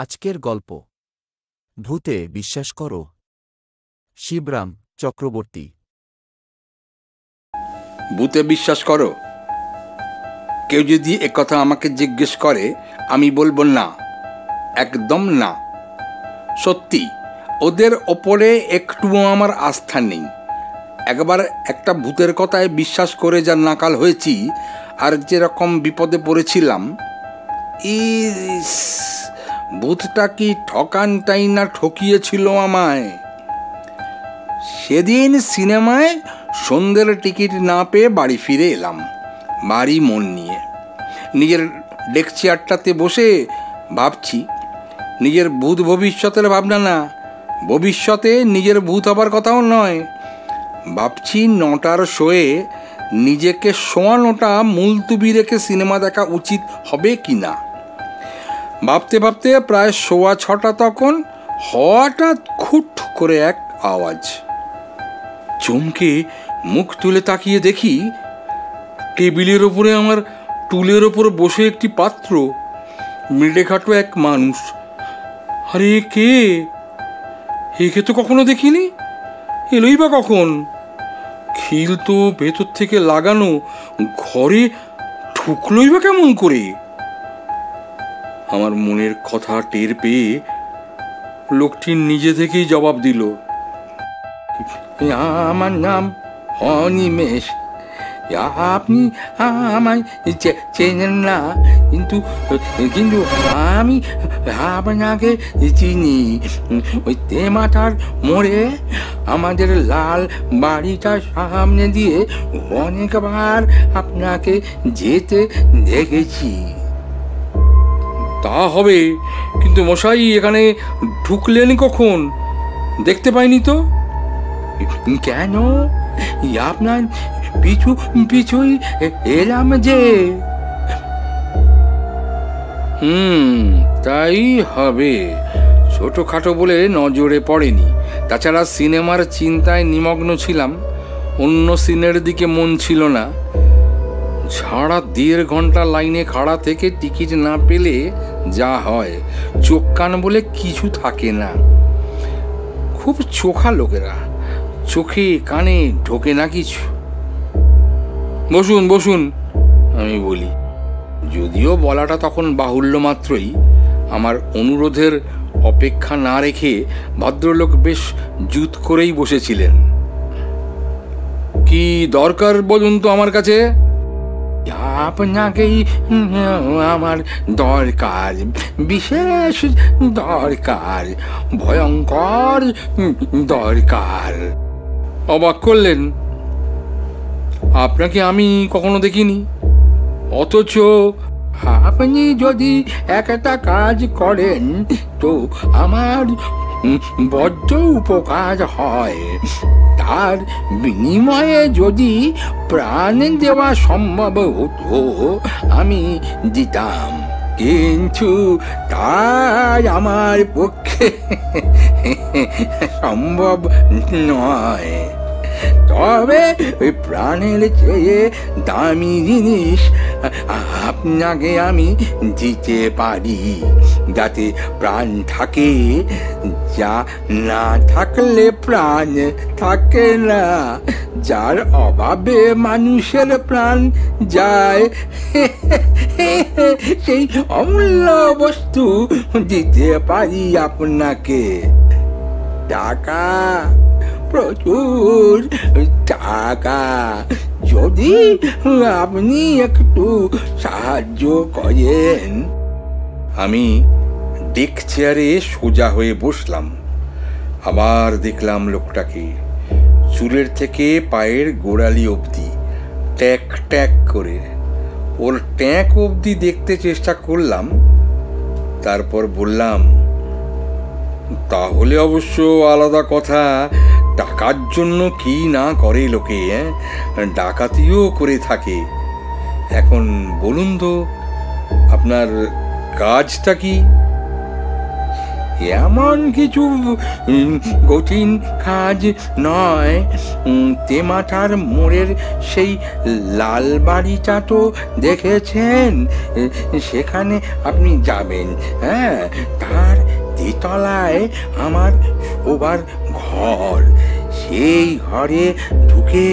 আজকের গল্প ভূতে বিশ্বাস করো। শিবরাম চক্রবর্তী। ভূতে বিশ্বাস করো? কেউ যদি একথা আমাকে জিজ্ঞেস করে আমি বলবো না, একদম না। সত্যি ওদের ওপরে একটুও আমার আস্থা নেই। একবার একটা ভূতের কথায় বিশ্বাস করে যা নাকাল হয়েছি, আর যেরকম বিপদে পড়েছিলাম, ইস, ভূতটা কি ঠকানটাই না ঠকিয়েছিল আমায়। সেদিন সিনেমায় সন্ধ্যের টিকিট না পেয়ে বাড়ি ফিরে এলাম, ভারী মন নিয়ে। নিজের ডেক চেয়ারটাতে বসে ভাবছি, নিজের ভূত ভবিষ্যতের ভাবনা না, ভবিষ্যতে নিজের ভূত হবার কথাও নয়। ভাবছি 9টার শোয়ে নিজেকে শোয়ানোটা মুলতুবি রেখে সিনেমা দেখা উচিত হবে কি না। ভাবতে ভাবতে প্রায় 6:15 তখন হঠাৎ খুট করে এক আওয়াজ। চমকে মুখ তুলে তাকিয়ে দেখি টেবিলের ওপরে আমার টুলের ওপর বসে একটি পাত্র, মেডেখাটো এক মানুষ। আরে কে? একে তো কখনো দেখিনি, এলোই বা কখন? খিল তো ভেতর থেকে লাগানো, ঘরে ঢুকলোই বা কেমন করে? আমার মনের কথা টের পেয়ে লোকটি নিজে থেকেই জবাব দিল, আমার নাম অনিমেষ। আপনি আমায় চেনেন না, কিন্তু কিন্তু আমি আপনাকে চিনি। ওই তেমাথার মোড়ে আমাদের লাল বাড়িটার সামনে দিয়ে অনেকবার আপনাকে যেতে দেখেছি। তা হবে, কিন্তু মশাই এখানে ঢুকলেন কখন? দেখতে পাইনি তো। কেন? আপনার পিছু পিছুই এলাম যে। তাই হবে। ছোটখাটো বলে নজরে পড়েনি। তাছাড়া সিনেমার চিন্তায় নিমগ্ন ছিলাম, অন্য সিনের দিকে মন ছিল না। সারা 1.5 ঘন্টা লাইনে খাড়া থেকে টিকিট না পেলে যা হয়, চোখ কান বলে কিছু থাকে না। খুব চোখা লোকেরা, চোখে কানে ঢোকে না কিছু। বসুন বসুন, আমি বলি। যদিও বলাটা তখন বাহুল্য মাত্রই। আমার অনুরোধের অপেক্ষা না রেখে ভদ্রলোক বেশ জুত করেই বসেছিলেন। কি দরকার বলুন তো আমার কাছে? আপনাকেই আমার দরকার, বিশেষ দরকার, ভয়ঙ্কর দরকার। অবাক করলেন? আপনাকে আমি কখনো দেখিনি, অথচ আপনি যদি একটা কাজ করেন তো আমার বড্ড উপকার হয়। তার বিনিময়ে যদি প্রাণ দেওয়া সম্ভব হতো আমি দিতাম, কিন্তু তার আমার পক্ষে সম্ভব নয়। তবে ওই প্রাণের চেয়ে দামি জিনিস আপনাকে আমি দিতে পারি, যাতে প্রাণ থাকে। যা না থাকলে প্রাণ থাকে না, যার অভাবে মানুষের প্রাণ যায়, সেই অমূল্য বস্তু দিতে পারি আপনাকে। টাকা, প্রচুর টাকা। যদি আপনি একটু সাহায্য করেন। আমি ডেক চেয়ারে সোজা হয়ে বসলাম। আবার দেখলাম লোকটাকে, চুলের থেকে পায়ের গোড়ালি অবধি ট্যাক ট্যাক করে। ওর ট্যাক অবধি দেখতে চেষ্টা করলাম, তারপর বললাম, তাহলে অবশ্য আলাদা কথা। টাকার জন্য কি না করে লোকে, ডাকাতিও করে থাকে। এখন বলুন তো আপনার কাজটা কি? এমন কিছু কঠিন কাজ নয়। তেমাঠার মোড়ের সেই লাল বাড়িটা তো দেখেছেন, সেখানে আপনি যাবেন। হ্যাঁ, তার দ্বিতলায় আমার শোবার ঘর। সেই ঘরে ঢুকে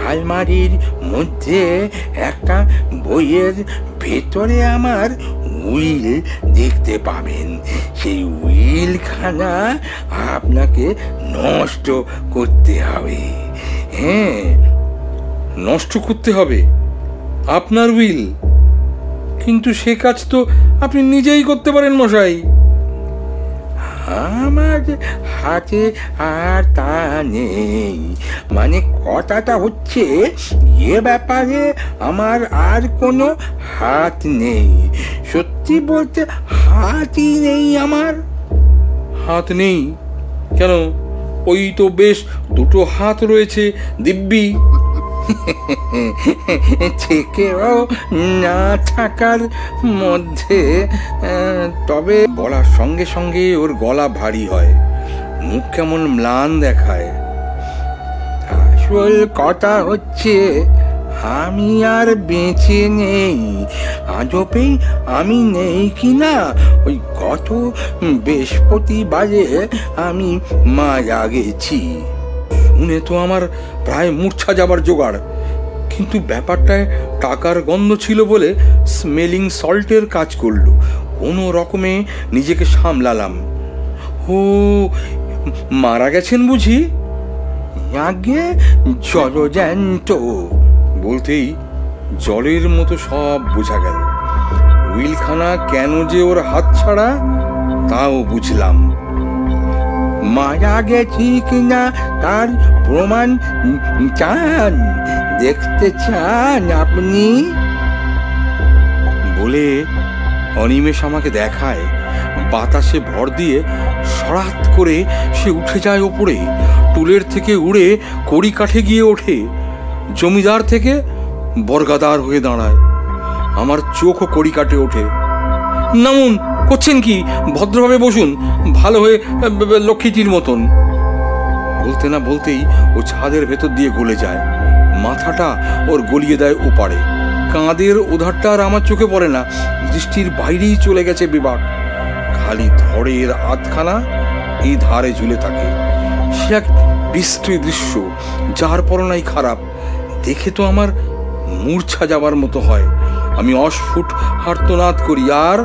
আলমারির মধ্যে একটা বইয়ের ভেতরে আমার উইল দেখতে পাবেন। সেই উইলখানা আপনাকে নষ্ট করতে হবে। হ্যাঁ, নষ্ট করতে হবে? আপনার উইল? কিন্তু সে কাজ তো আপনি নিজেই করতে পারেন মশাই। আমার হাতে আর তা নেই। মানে কথাটা হচ্ছে, এ ব্যাপারে আমার আর কোনো হাত নেই। সত্যি বলতে হাতই নেই আমার। হাত নেই কেন? ওই তো বেশ দুটো হাত রয়েছে দিব্যি। থেকেও না থাকার মধ্যে। তবে বলার সঙ্গে সঙ্গে ওর গলা ভারী হয়, মুখ কেমন ম্লান দেখায়। আসল কথা হচ্ছে, আমি আর বেঁচে নেই। আজপেই আমি নেই কিনা, ওই গত বৃহস্পতিবারে আমি মারা গেছি। শুনে তো আমার প্রায় মূর্ছা যাবার জোগাড়, কিন্তু ব্যাপারটায় টাকার গন্ধ ছিল বলে স্মেলিং সল্টের কাজ করলো। কোনো রকমে নিজেকে সামলালাম। ও, মারা গেছেন বুঝি? আগে জলজ্যান্ত। বলতেই জলের মতো সব বোঝা গেল। উইলখানা কেন যে ওর হাত ছাড়া তাও বুঝলাম। মারা গেছি কিনা তার প্রমাণ চান? দেখতে চান আপনি? বলে অনিমেষ আমাকে দেখায়। বাতাসে ভর দিয়ে সরাত করে সে উঠে যায় ওপরে। টুলের থেকে উড়ে কড়ি কাঠে গিয়ে ওঠে। জমিদার থেকে বর্গাদার হয়ে দাঁড়ায়। আমার চোখও কড়ি কাটে ওঠে। নামুন, করছেন কি? ভদ্রভাবে বসুন, ভালো হয়ে লক্ষ্মীটির মতন। বলতে না বলতেই ও ছাদের ভেতর দিয়ে গলে যায়। মাথাটা ওর গলিয়ে দেয় ওপারে। কাঁধের ওধারটা আর আমার চোখে পড়ে না, দৃষ্টির বাইরেই চলে গেছে বিভাগ। খালি ধরের আধখানা এই ধারে ঝুলে থাকে। সে এক বিশ্রী দৃশ্য, যার পরনাই খারাপ। দেখে তো আমার মূর্ছা যাবার মতো হয়। আমি অস্ফুট আর্তনাদ করি, আর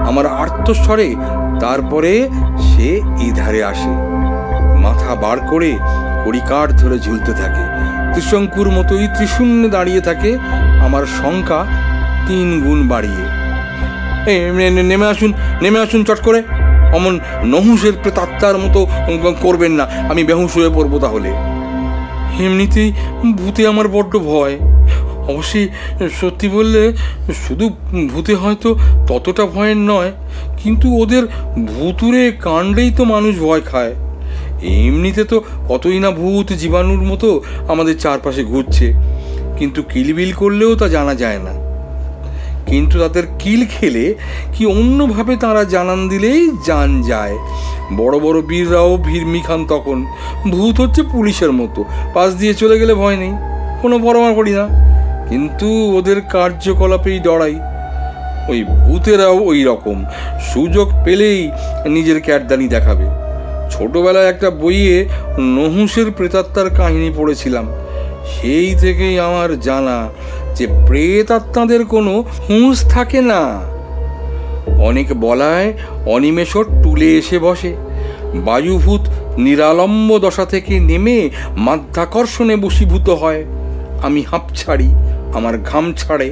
আমার আর্তস্বরে তারপরে সে এই ধারে আসে। মাথা বার করে কড়িকাঠ ধরে ঝুলতে থাকে। ত্রিশঙ্কুর মতোই ত্রিশূন্যে দাঁড়িয়ে থাকে, আমার সংখ্যা 3 গুণ বাড়িয়ে। নেমে আসুন, নেমে আসুন চট করে। অমন নহুষের প্রেতাত্মার মতো করবেন না, আমি বেহুশ হয়ে পড়বো তাহলে। এমনিতেই ভূতে আমার বড্ড ভয়। অবশ্যই সত্যি বললে শুধু ভূতে হয়তো ততটা ভয়ের নয়, কিন্তু ওদের ভূতুরে কাণ্ডেই তো মানুষ ভয় খায়। এমনিতে তো কতই না ভূত জীবাণুর মতো আমাদের চারপাশে ঘুরছে, কিন্তু কিলবিল করলেও তা জানা যায় না। কিন্তু তাদের কিল খেলে কি অন্যভাবে তারা জানান দিলেই জান যায়। বড় বড় বীররাও ভিড়মি খান তখন। ভূত হচ্ছে পুলিশের মতো, পাশ দিয়ে চলে গেলে ভয় নেই, কোনো পরোয়া করি না, কিন্তু ওদের কার্যকলাপেই ডরাই। ওই ভূতেরাও ওই রকম, সুযোগ পেলেই নিজের ক্যাটদানি দেখাবে। ছোটবেলায় একটা বইয়ে নহুষের প্রেতাত্মার কাহিনী পড়েছিলাম। সেই থেকেই আমার জানা যে প্রেতাত্মাদের কোনো হুঁশ থাকে না। অনেক বলায় অনিমেষর টুলে এসে বসে। বায়ুভূত নিরালম্ব দশা থেকে নেমে মাধ্যাকর্ষণে বশীভূত হয়। আমি হাঁপ ছাড়ি, আমার ঘাম ছাড়ে,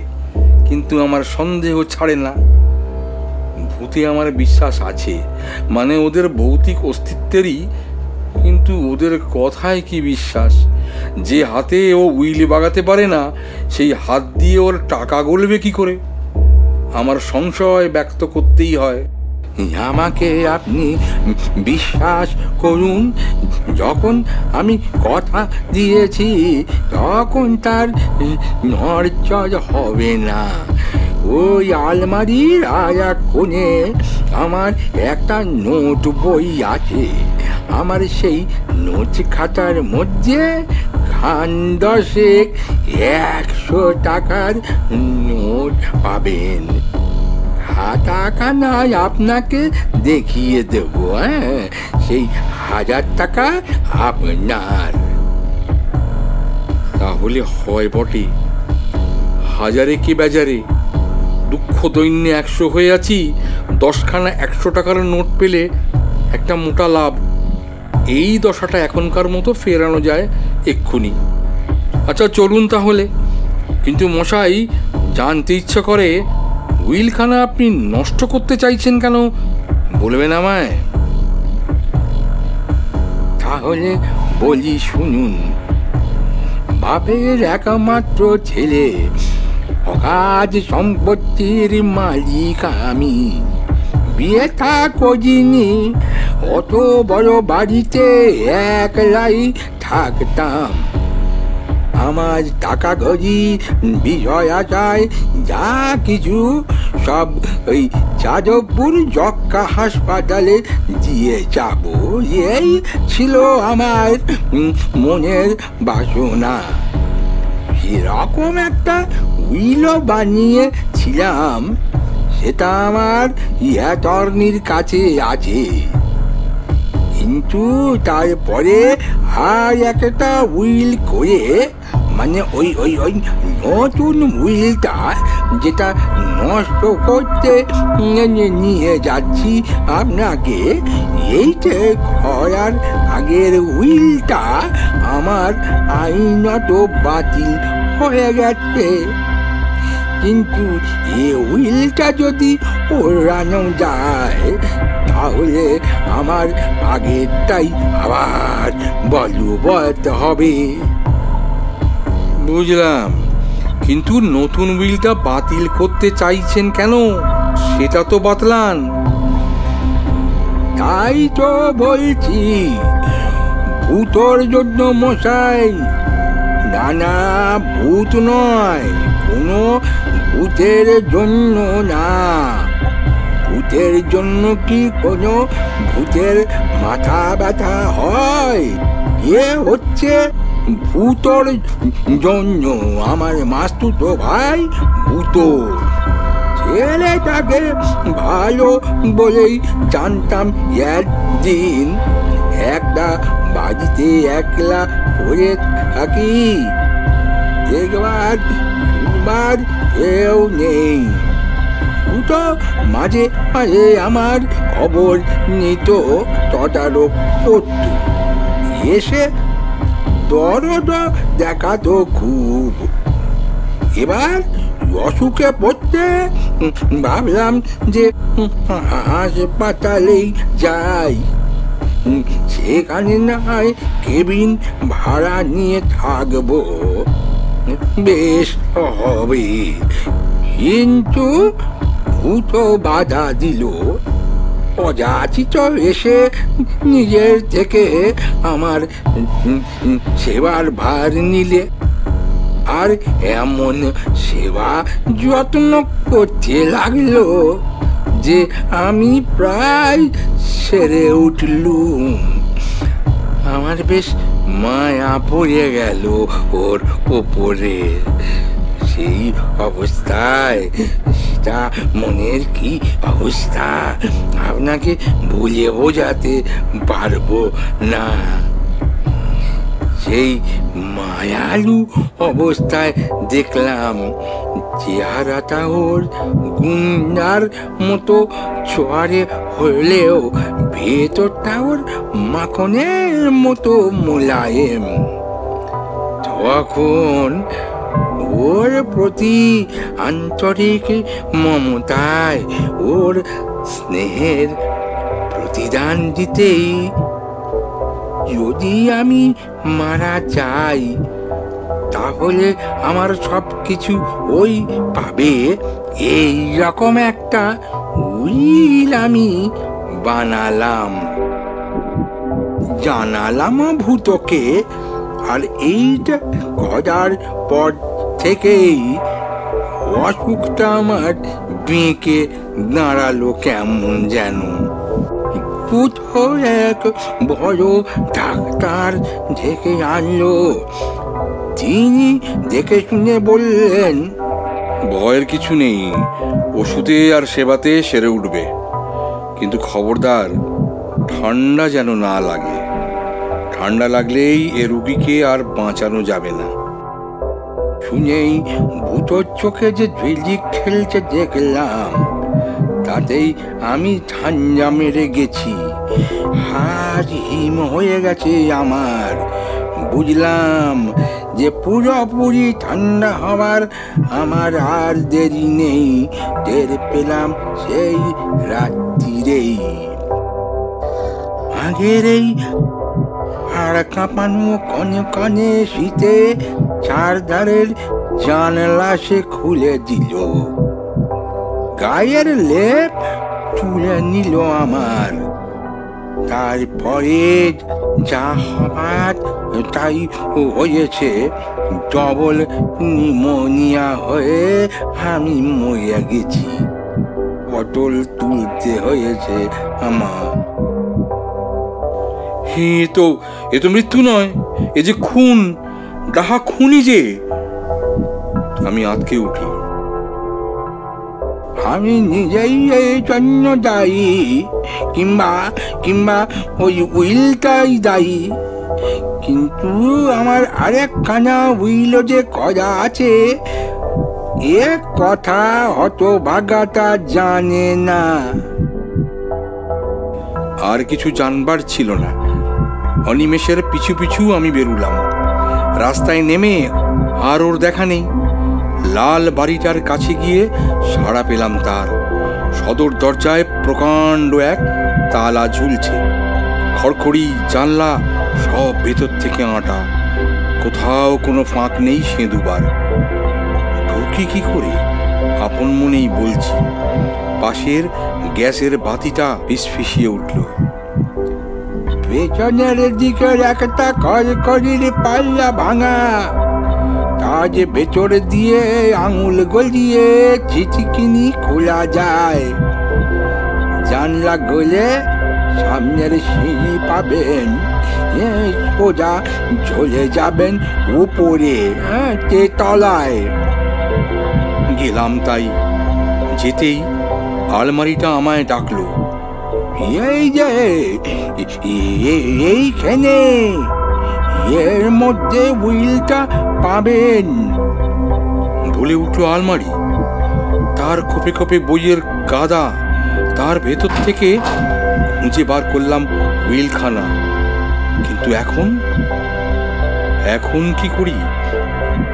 কিন্তু আমার সন্দেহ ছাড়ে না। ভূতে আমার বিশ্বাস আছে, মানে ওদের ভৌতিক অস্তিত্বেরই, কিন্তু ওদের কথায় কি বিশ্বাস? যে হাতে ও উইল বাগাতে পারে না, সেই হাত দিয়ে ওর টাকা গলবে কি করে? আমার সংশয় ব্যক্ত করতেই হয়। আমাকে আপনি বিশ্বাস করুন, যখন আমি কথা দিয়েছি তখন তার নড়চড় হবে না। ওই আলমারির আর এক কোণে আমার একটা নোট বই আছে। আমার সেই নোট খাতার মধ্যে খান 10 100 টাকার নোট পাবেন। খাতাখানায় আপনাকে দেখিয়ে দেব। সেই 1000 টাকা আপনার। তাহলে হয় বটে, হাজারে কি বেজারে, দুঃখ দৈন্যে 100 হয়ে আছি, 10খানা 100 টাকার নোট পেলে একটা মোটা লাভ। এই দশাটা এখনকার মতো ফেরানো যায় এক্ষুনি। আচ্ছা চলুন তাহলে। কিন্তু মশাই, জানতে ইচ্ছা করে উইলখানা আপনি নষ্ট করতে চাইছেন কেন, বলবেন আমায়? তাহলে বলি শুনুন। বাপের একমাত্র ছেলে, অগাধ সম্পত্তির মালিক আমি। বিয়ে থা করিনি, অত বড় বাড়িতে একলাই থাকতাম। আমার টাকা গজি বিষয় আশায় যা কিছু সব ওই যাদবপুর যক্কা হাসপাতালে দিয়ে যাব, এই ছিল আমার মনের বাসনা। সেরকম একটা উইলও বানিয়েছিলাম, সেটা আমার অ্যাটর্নির কাছে আছে। কিন্তু তারপরে আর একটা উইল করে, মানে ওই ওই ওই নতুন উইলটা যেটা নষ্ট করতে নিয়ে যাচ্ছি আপনাকে, এইটা করার আগের উইলটা আমার আইনত বাতিল হয়ে গেছে। কিন্তু এই উইলটা যদি ওড়ানো যায়, তাহলে আমার আগেরটাই আবার বলবৎ হবে। বুঝলাম, কিন্তু নতুন উইলটা বাতিল করতে চাইছেন কেন, সেটা তো বাতলান। তাই তো বলছি, ভূতর জন্য মশাই। না না, ভূত নয়, কোনো ভূতের জন্য না। ভূতের জন্য কি কোনো ভূতের মাথা ব্যথা হয়? এ হচ্ছে ভূতর জন্য। আমার মাস্তুতো ভাই ভূত। ছেলেটাকে ভালো বলেই জানতাম। একদিন একটা বাড়িতে একলা পড়ে থাকি, দেখবার শুনবার কেউ নেই। ভূত মাঝে মাঝে আমার খবর নিত, তদারক করত, এসে দরদ দেখাতো খুব। এবার অসুখে পড়তে ভাবলাম যে হাসপাতালেই যাই, সেখানে না হয় কেবিন ভাড়া নিয়ে থাকবো, বেশ হবে। কিন্তু ভূত বাধা দিল। অযাচিত এসে নিজের থেকে আমার সেবার ভার নিলে, আর এমন সেবা যত্ন করতে লাগলো যে আমি প্রায় সেরে উঠলুম। আমার বেশ মায়া পড়ে গেল ওর ওপরে। সেই অবস্থায়, সেটা মনের কি অবস্থা আপনাকে বলে বোঝাতে পারবো না। সেই মায়ালু অবস্থায় দেখলাম চেহারাটা ওর গুন্ডার মতো চোয়ারে হলেও ভেতরটা ওর মাখনের মতো মোলায়েম। তখন ওর প্রতি আন্তরিক মমতায়, ওর স্নেহের প্রতিদান দিতেই যদি আমি মারা যাই, তাহলে আমার সব কিছু ওই পাবে, এই রকম একটা উইল আমি বানালাম। জানালাম ভূতকে। আর এইটা করার পর থেকেই অসুখটা আমার বেঁকে দাঁড়ালো কেমন যেন। কোথা এক বড় ডাক্তার ডেকে আনলো। তিনি দেখে শুনে বললেন, ভয়ের কিছু নেই, ওষুধে আর সেবাতে সেরে উঠবে, কিন্তু খবরদার ঠান্ডা যেন না লাগে। ঠান্ডা লাগলেই এ রুগীকে আর বাঁচানো যাবে না। শুনেই ভূতর চোখে যে ঝিলিক খেলছে দেখলাম, তাতেই আমি ঠান্ডা মেরে গেছি। হাড় হিম হয়ে গেছে আমার। বুঝলাম যে পুরোপুরি ঠান্ডা হওয়ার আমার আর দেরি নেই। টের পেলাম সেই রাত্রিরেই। আগের এই হাড় কাঁপানো কনে কনে শীতে চারধারের জানলা সে খুলে দিল। গায়ের লেপ তুলে নিল আমার। তারপরে যা হবার তাই হয়েছে। ডবল নিউমোনিয়া হয়ে আমি মরে গেছি। পটল তুলতে হয়েছে আমার। এ তো মৃত্যু নয়, এ যে খুন, ডাহা খুনি যে। আমি আটকে উঠি। আমি নিজেই এই জন্য দায়ী, কিংবা ওই উইলটাই দায়ী। কিন্তু আমার আরেকখানা উইলও যে করা আছে, এ কথা হতভাগাটা জানে না। আর কিছু জানবার ছিল না। অনিমেষের পিছু পিছু আমি বেরুলাম। রাস্তায় নেমে আর ওর দেখা নেই। লাল বাড়িটার কাছে গিয়ে সাড়া পেলাম তার। সদর দরজায় প্রকাণ্ড এক তালা ঝুলছে। খড়খড়ি জানলা সব ভেতর থেকে আঁটা। কোথাও কোনো ফাঁক নেই সেঁদুবার। ঢুকি কি করে আপন মনেই বলছি। পাশের গ্যাসের বাতিটা ফিসফিসিয়ে উঠল। পেছনের দিকের একটা খড়খড়ির পাল্লা ভাঙা, তার ভেতর দিয়ে আঙুল গলিয়ে ছিটকিনি খোলা যায়। জানলা গলে সামনের সিঁড়ি পাবেন, সোজা চলে যাবেন উপরে তলায়। গেলাম তাই। যেতেই আলমারিটা আমায় ডাকলো। এই যে এইখানে, এর মধ্যে উইলটা পাবেন। বলে উঠলো আলমারি। তার খোপে খোপে বইয়ের গাদা। তার ভেতর থেকে খুঁজে বার করলাম উইলখানা। কিন্তু এখন কি করি?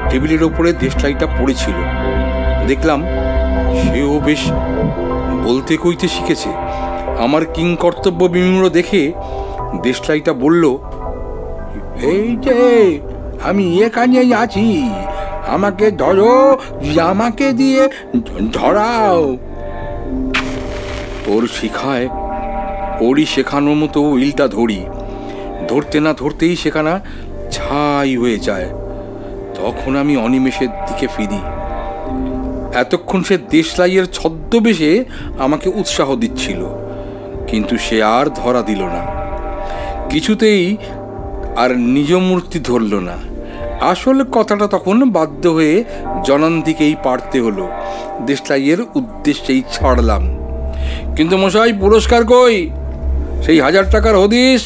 টেবিলের ওপরে দেশলাইটা পড়েছিল। দেখলাম সেও বেশ বলতে কইতে শিখেছে। আমার কিংকর্তব্য বিমূঢ় দেখে দেশলাইটা বলল, এই যে আমি এখানে আছি, আমাকে ধরো, আমাকে দিয়ে ধরাও। ওর শিখায় ওরই শেখানোর মতো উইলটা ধরি। ধরতে না ধরতেই সেখানা ছাই হয়ে যায়। তখন আমি অনিমেষের দিকে ফিরি। এতক্ষণ সে দেশলাইয়ের ছদ্মবেশে আমাকে উৎসাহ দিচ্ছিল, কিন্তু সে আর ধরা দিল না। কিছুতেই আর নিজ মূর্তি ধরল না। আসল কথাটা তখন বাধ্য হয়ে জনান্তিকেই পারতে হলো। দেশলাইয়ের উদ্দেশ্যেই ছাড়লাম। কিন্তু মশাই, পুরস্কার কই? সেই 1000 টাকার হদিস?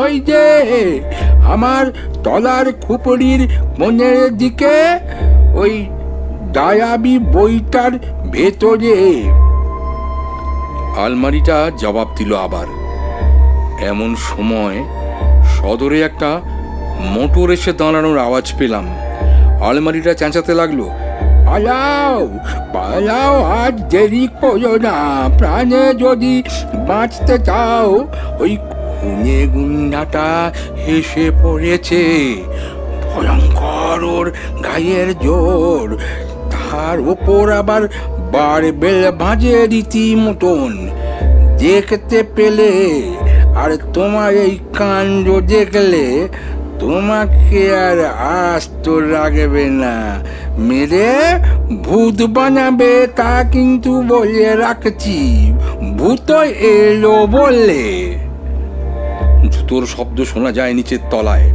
ওই যে আমার তলার খুপড়ির মনের দিকে, ওই ডায়াবি বইটার ভেতরে। আলমারিটা জবাব দিল আবার। এমন সময় সদরে একটা মোটর এসে দাঁড়ানোর আওয়াজ পেলাম। আলমারিটা চেঁচাতে লাগলো, পালাও পালাও, আজ দেরি করো না। প্রাণে যদি বাঁচতে চাও, ওই খুনে গুন্ডাটা এসে পড়েছে। ভয়ঙ্কর ওর গায়ের জোর, তার ওপর আবার বারবেল বাজে রীতি মতন। দেখতে পেলে আর তোমার এই কাণ্ড দেখলে তোমাকে আর আস্ত রাখবে না। মেরে ভূত বানাবে তা কিন্তু বলে রাখছি, ভূত এলো বললে। জুতোর শব্দ শোনা যায় নিচের তলায়।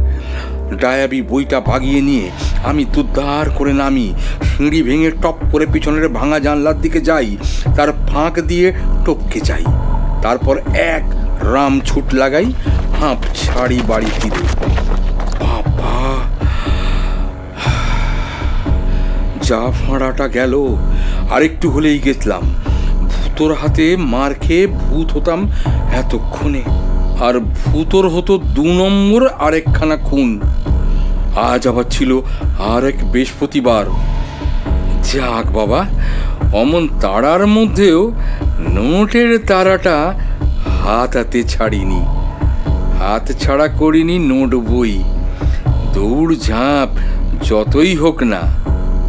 ডায়াবি বইটা বাগিয়ে নিয়ে আমি দুদ্ধার করে নামি, সিঁড়ি ভেঙে টপ করে পিছনের ভাঙা জানলার দিকে যাই, তার ফাঁক দিয়ে টপকে যাই। তারপর এক রাম ছুট লাগাই, হাঁপ ছাড়ি বাড়ি ফিরে। বাবা, যা ফাঁড়াটা গেল, আরেকটু হলেই গেছিলাম। ভূতোর হাতে মার খেয়ে ভূত হতাম এতক্ষণে, আর ভূতোর হতো 2 নম্বর আরেকখানা খুন। আজ আবার ছিল আর এক বৃহস্পতিবার। যাক বাবা, অমন তাড়ার মধ্যেও নোটের তারাটা হাতে ছাড়িনি, হাত ছাড়া করিনি নোট বই। দৌড় ঝাঁপ যতই হোক না,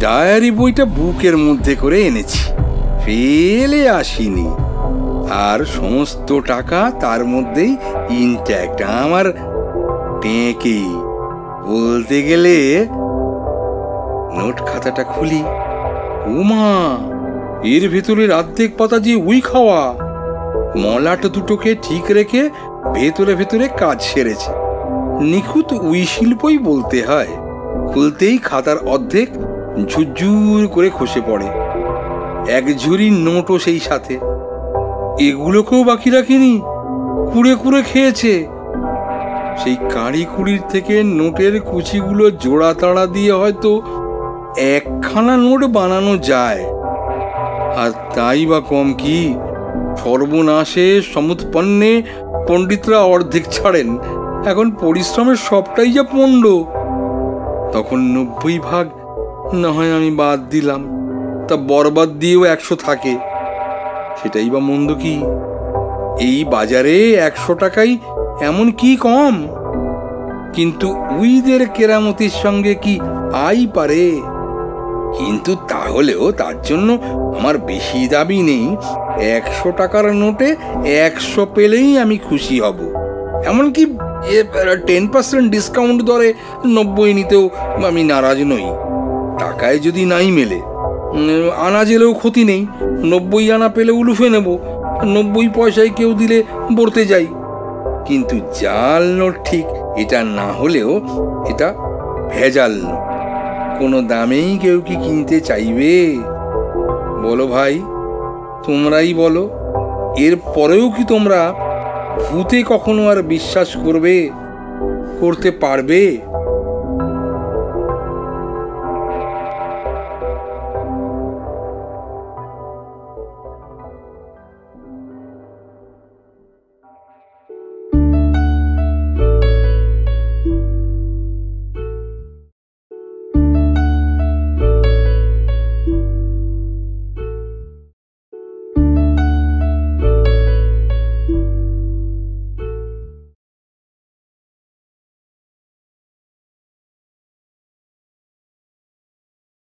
ডায়েরি বইটা বুকের মধ্যে করে এনেছি, ফেলে আসিনি। আর সমস্ত টাকা তার মধ্যেই ইনট্যাক্ট, আমার টেঁকেই। বলতে গেলে নোট খাতাটা খুলি, উমা, এর ভেতরের অর্ধেক পাতা যে উই খাওয়া। মলাট দুটোকে ঠিক রেখে ভেতরে ভেতরে কাজ সেরেছে। নিখুঁত উই শিল্পই বলতে হয়। খুলতেই খাতার অর্ধেক ঝুরঝুর করে খসে পড়ে, এক ঝুড়ি নোটও সেই সাথে। এগুলোকেও বাকি রাখিনি, কুড়ে কুড়ে খেয়েছে। সেই কাঁড়ি কুড়ির থেকে নোটের কুচিগুলো জোড়া তাড়া দিয়ে হয়তো একখানা নোট বানানো যায়। আর তাই বা কম কি, সর্বনাশে সমুৎপন্নে পণ্ডিতরা অর্ধেক ছাড়েন। এখন পরিশ্রমের সবটাই যা পণ্ড। তখন 90 ভাগ না হয় আমি বাদ দিলাম, তা বরবাদ দিয়েও 100 থাকে। সেটাই বা মন্দ কি? এই বাজারে 100 টাকাই এমন কি কম? কিন্তু উইদের কেরামতির সঙ্গে কি আই পারে? কিন্তু তাহলেও তার জন্য আমার বেশি দাবি নেই। 100 টাকার নোটে 100 পেলেই আমি খুশি হব। এমনকি 10% ডিসকাউন্ট দরে 90 নিতেও আমি নারাজ নই। টাকায় যদি নাই মেলে, আনা জেলেও ক্ষতি নেই। 90 আনা পেলে উলুফে নেব, 90 পয়সায় কেউ দিলে বলতে যাই। কিন্তু জাল নোট ঠিক এটা না হলেও এটা ভেজাল নোট। কোনো দামেই কেউ কি কিনতে চাইবে? বলো ভাই, তোমরাই বলো। এর পরেও কি তোমরা ভূতে কখনো আর বিশ্বাস করবে, করতে পারবে?